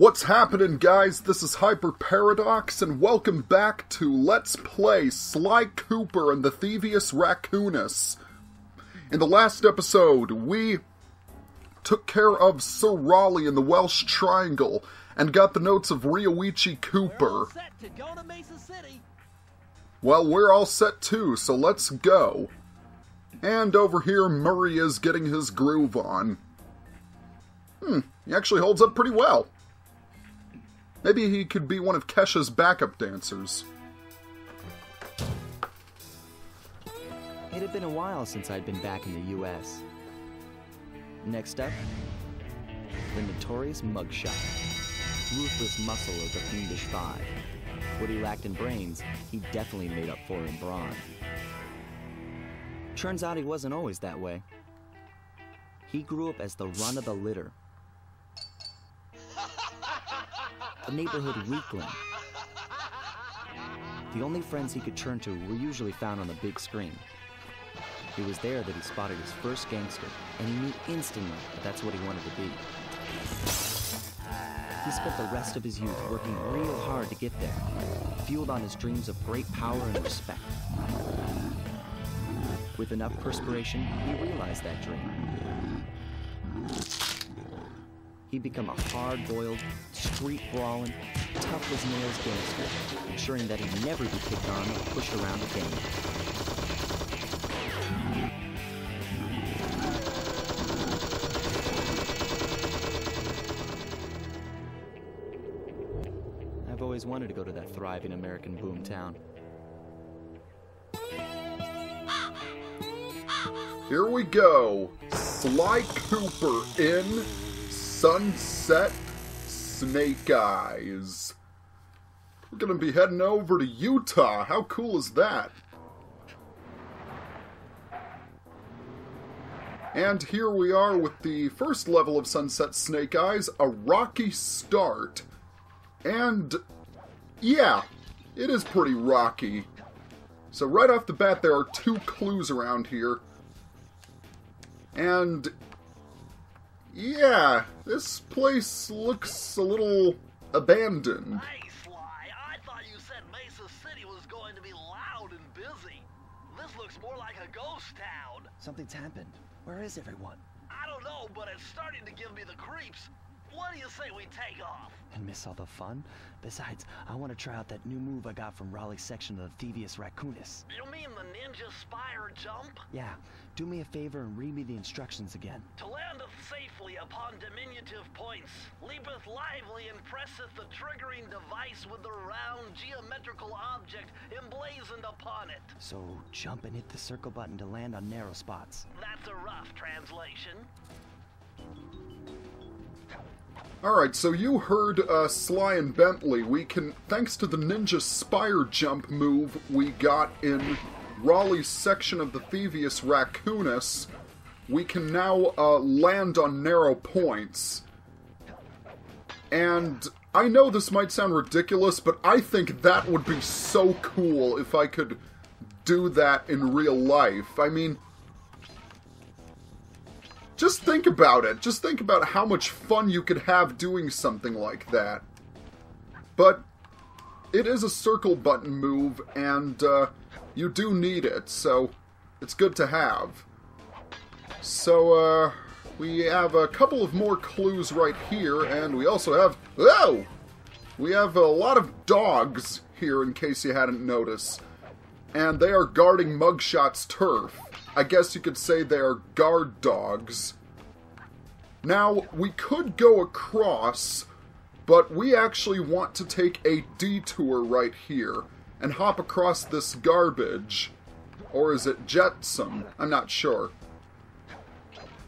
What's happening, guys? This is Hyper Paradox, and welcome back to Let's Play Sly Cooper and the Thievius Raccoonus. In the last episode, we took care of Sir Raleigh in the Welsh Triangle, and got the notes of Ryoichi Cooper. We're all set to go to Mesa City. Well, we're all set too, so let's go. And over here, Murray is getting his groove on. He actually holds up pretty well. Maybe he could be one of Kesha's backup dancers. It had been a while since I'd been back in the U.S. Next up, the notorious Muggshot. Ruthless muscle of the fiendish five. What he lacked in brains, he definitely made up for in brawn. Turns out he wasn't always that way. He grew up as the run of the litter. A neighborhood weakling. The only friends he could turn to were usually found on the big screen. It was there that he spotted his first gangster, and he knew instantly that that's what he wanted to be. He spent the rest of his youth working real hard to get there, fueled on his dreams of great power and respect. With enough perspiration, he realized that dream. He'd become a hard-boiled, street-brawling, tough-as-nails gangster, ensuring that he'd never be picked on or pushed around again. I've always wanted to go to that thriving American boom town. Here we go. Sly Cooper in Sunset Snake Eyes. We're gonna be heading over to Utah. How cool is that? And here we are with the first level of Sunset Snake Eyes, a rocky start. And yeah, it is pretty rocky. So right off the bat there are two clues around here. And yeah, this place looks a little abandoned. Hey, Sly, I thought you said Mesa City was going to be loud and busy. This looks more like a ghost town. Something's happened. Where is everyone? I don't know, but it's starting to give me the creeps. What do you say we take off? And miss all the fun? Besides, I want to try out that new move I got from Raleigh's section of the Thievius Raccoonus. You mean the ninja spire jump? Yeah, do me a favor and read me the instructions again. To landeth safely upon diminutive points, leapeth lively and presseth the triggering device with the round geometrical object emblazoned upon it. So jump and hit the circle button to land on narrow spots. That's a rough translation. Alright, so you heard Sly and Bentley. We can, thanks to the ninja spire jump move we got in Raleigh's section of the Thievius Raccoonus, we can now land on narrow points. And I know this might sound ridiculous, but I think that would be so cool if I could do that in real life. I mean, just think about it. Just think about how much fun you could have doing something like that. But it is a circle button move, and you do need it, so it's good to have. So, we have a couple of more clues right here, and we also have... Oh! We have a lot of dogs here, in case you hadn't noticed. And they are guarding Muggshot's turf. I guess you could say they are guard dogs. Now, we could go across, but we actually want to take a detour right here and hop across this garbage. Or is it jetsam? I'm not sure.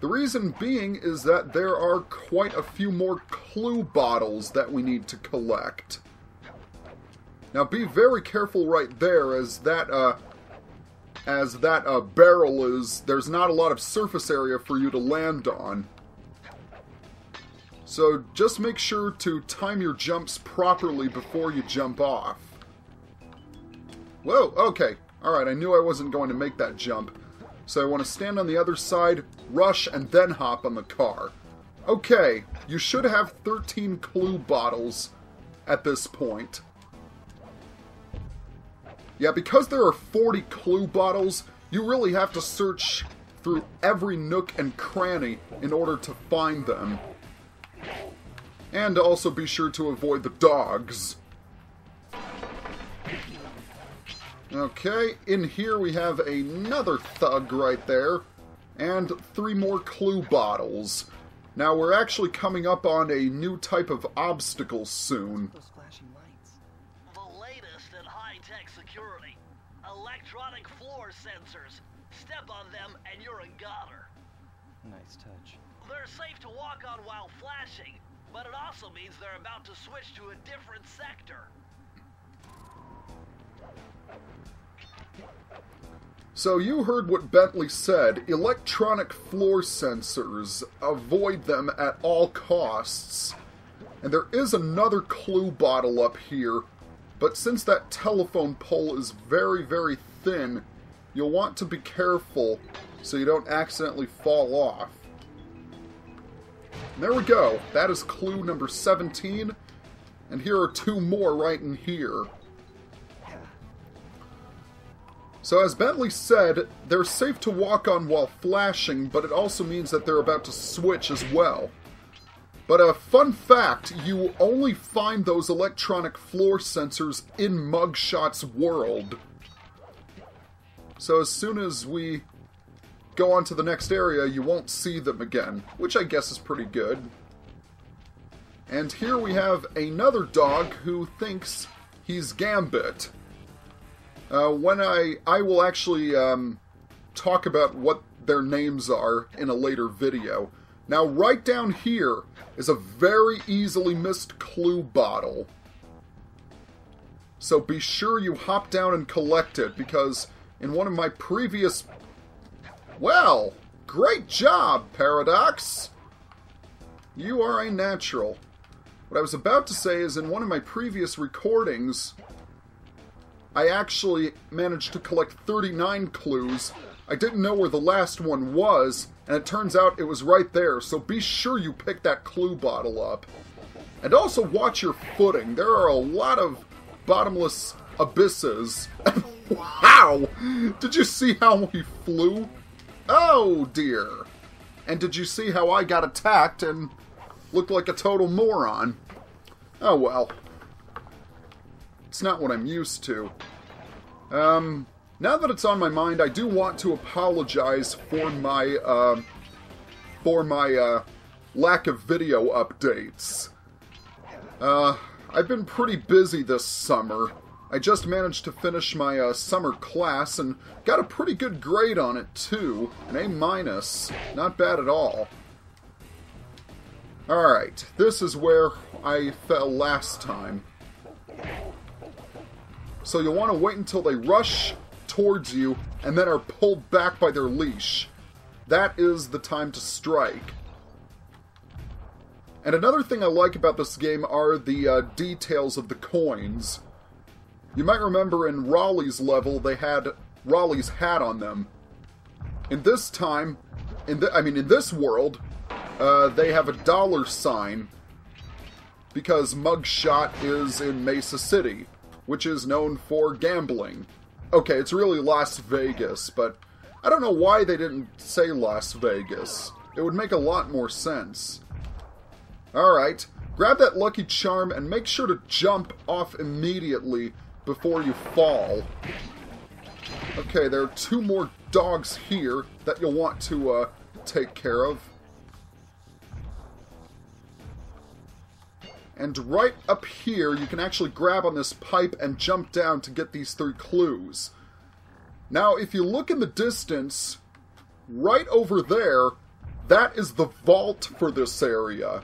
The reason being is that there are quite a few more clue bottles that we need to collect. Now, be very careful right there, as that barrel is... There's not a lot of surface area for you to land on. So just make sure to time your jumps properly before you jump off. Whoa, okay. Alright, I knew I wasn't going to make that jump. So I want to stand on the other side, rush, and then hop on the car. Okay, you should have 13 clue bottles at this point. Yeah, because there are 40 clue bottles, you really have to search through every nook and cranny in order to find them. And also be sure to avoid the dogs. Okay, in here we have another thug right there, and 3 more clue bottles. Now we're actually coming up on a new type of obstacle soon. Those flashing lights. The latest in high-tech security. Electronic floor sensors. Step on them and you're a goner. Nice touch. They're safe to walk on while flashing, but it also means they're about to switch to a different sector. So you heard what Bentley said. Electronic floor sensors. Avoid them at all costs. And there is another clue bottle up here, but since that telephone pole is very, very thin, you'll want to be careful so you don't accidentally fall off. And there we go. That is clue number 17. And here are 2 more right in here. So as Bentley said, they're safe to walk on while flashing, but it also means that they're about to switch as well. But a fun fact, you only find those electronic floor sensors in Muggshot's world. So as soon as we go on to the next area, you won't see them again, which I guess is pretty good. And here we have another dog who thinks he's Gambit. When I will actually talk about what their names are in a later video. Now, right down here is a very easily missed clue bottle. So be sure you hop down and collect it, because in one of my previous... Well, great job, Paradox! You are a natural. What I was about to say is, in one of my previous recordings, I actually managed to collect 39 clues. I didn't know where the last one was, and it turns out it was right there, so be sure you pick that clue bottle up. And also watch your footing. There are a lot of bottomless abysses. Wow! Did you see how he flew? Oh dear. And did you see how I got attacked and looked like a total moron? Oh well. It's not what I'm used to. Now that it's on my mind, I do want to apologize for my lack of video updates. I've been pretty busy this summer. I just managed to finish my summer class and got a pretty good grade on it too, an A-. Not bad at all. Alright, this is where I fell last time. So you'll want to wait until they rush towards you and then are pulled back by their leash. That is the time to strike. And another thing I like about this game are the details of the coins. You might remember in Raleigh's level they had Raleigh's hat on them. In this time, in this world, they have a $sign because Muggshot is in Mesa City, which is known for gambling. Okay, it's really Las Vegas, but I don't know why they didn't say Las Vegas. It would make a lot more sense. Alright, grab that lucky charm and make sure to jump off immediately before you fall. Okay, there are 2 more dogs here that you'll want to take care of. And right up here, you can actually grab on this pipe and jump down to get these 3 clues. Now, if you look in the distance, right over there, that is the vault for this area.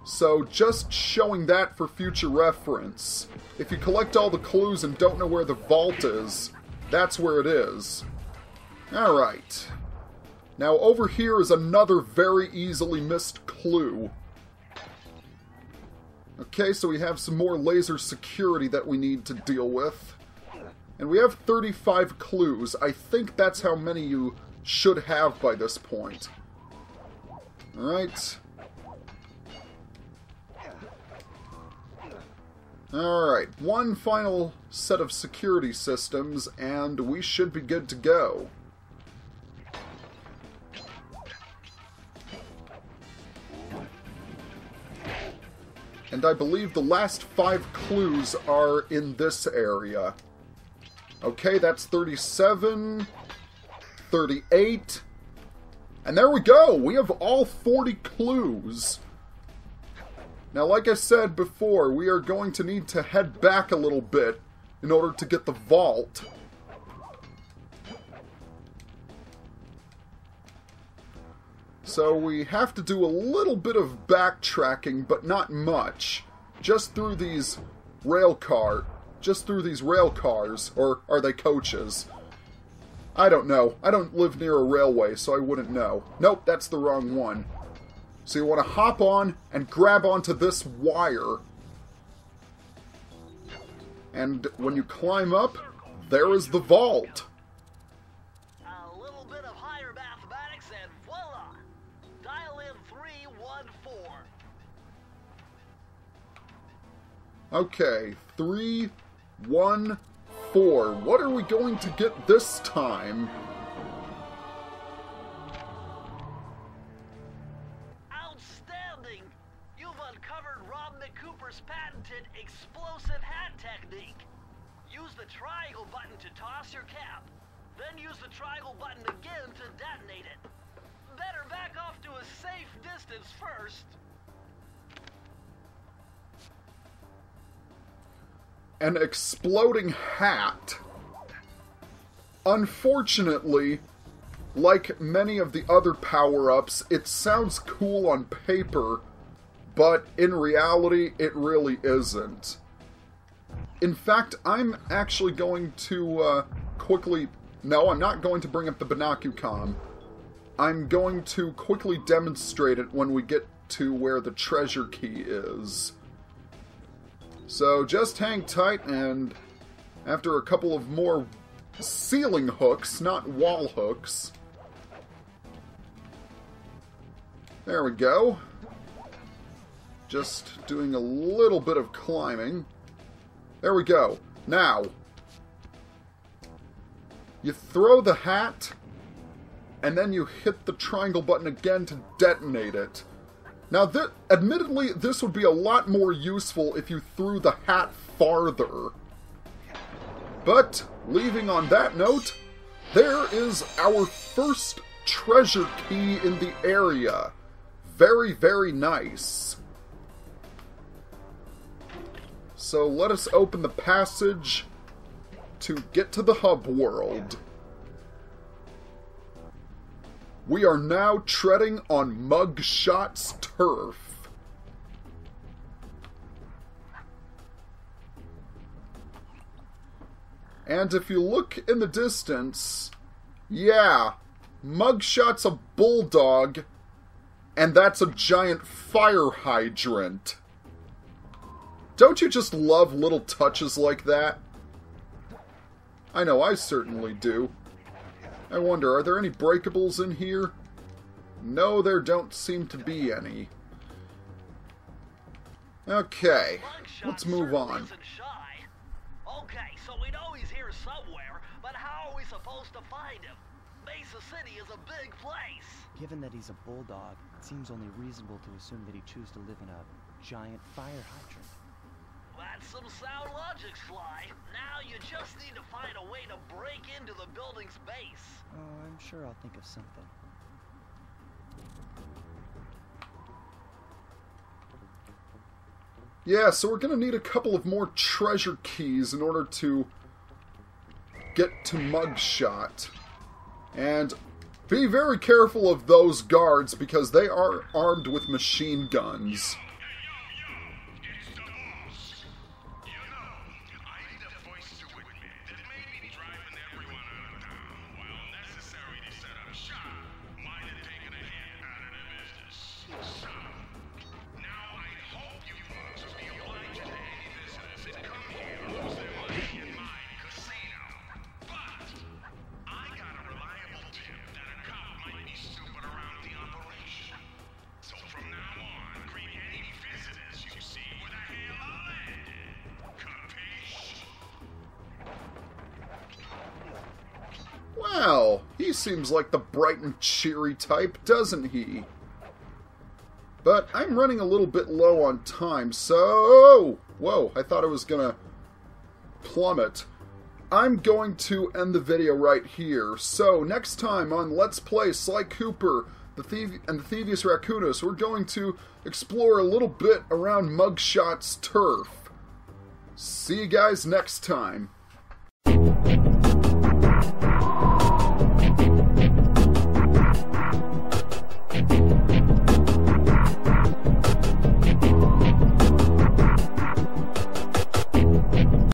So, just showing that for future reference. If you collect all the clues and don't know where the vault is, that's where it is. Alright. Now, over here is another very easily missed clue. Okay, so we have some more laser security that we need to deal with. And we have 35 clues. I think that's how many you should have by this point. Alright. Alright, one final set of security systems, and we should be good to go. And I believe the last 5 clues are in this area. Okay, that's 37, 38, and there we go! We have all 40 clues! Now, like I said before, we are going to need to head back a little bit in order to get the vault. So we have to do a little bit of backtracking, but not much. Just through these rail cars, or are they coaches? I don't know. I don't live near a railway, so I wouldn't know. Nope, that's the wrong one. So you want to hop on and grab onto this wire. And when you climb up, there is the vault. A little bit of higher mathematics and voila! Dial in 314. Okay, 3, 1, 4. What are we going to get this time? Outstanding! You've uncovered Rob McCooper's patented explosive hat technique. Use the triangle button to toss your cap. Then use the triangle button again to detonate it. Better back off to a safe distance first. An exploding hat. Unfortunately, like many of the other power-ups, it sounds cool on paper, but in reality, it really isn't. In fact, I'm actually going to quickly... No, I'm not going to bring up the Binocucom. I'm going to quickly demonstrate it when we get to where the treasure key is. So just hang tight, and after a couple of more ceiling hooks, not wall hooks. There we go. Just doing a little bit of climbing. There we go. Now, you throw the hat, and then you hit the triangle button again to detonate it. Now, admittedly, this would be a lot more useful if you threw the hat farther. But, leaving on that note, there is our first treasure key in the area. Very, very nice. So let us open the passage to get to the hub world. We are now treading on Muggshot's turf. And if you look in the distance, yeah, Muggshot's a bulldog, and that's a giant fire hydrant. Don't you just love little touches like that? I know I certainly do. I wonder, are there any breakables in here? No, there don't seem to be any. Okay, let's move on. Okay, so we know he's here somewhere, but how are we supposed to find him? Mesa City is a big place. Given that he's a bulldog, it seems only reasonable to assume that he'd choose to live in a giant fire hydrant. That's some sound logic, Sly. Now you just need to find a way to break into the building's base. Oh, I'm sure I'll think of something. Yeah, so we're going to need a couple of more treasure keys in order to get to Muggshot. And be very careful of those guards because they are armed with machine guns. Well, he seems like the bright and cheery type, doesn't he? But I'm running a little bit low on time, so... Whoa, I thought I was gonna plummet. I'm going to end the video right here. So, next time on Let's Play Sly Cooper and the Thievius Raccoonus, we're going to explore a little bit around Muggshot's turf. See you guys next time.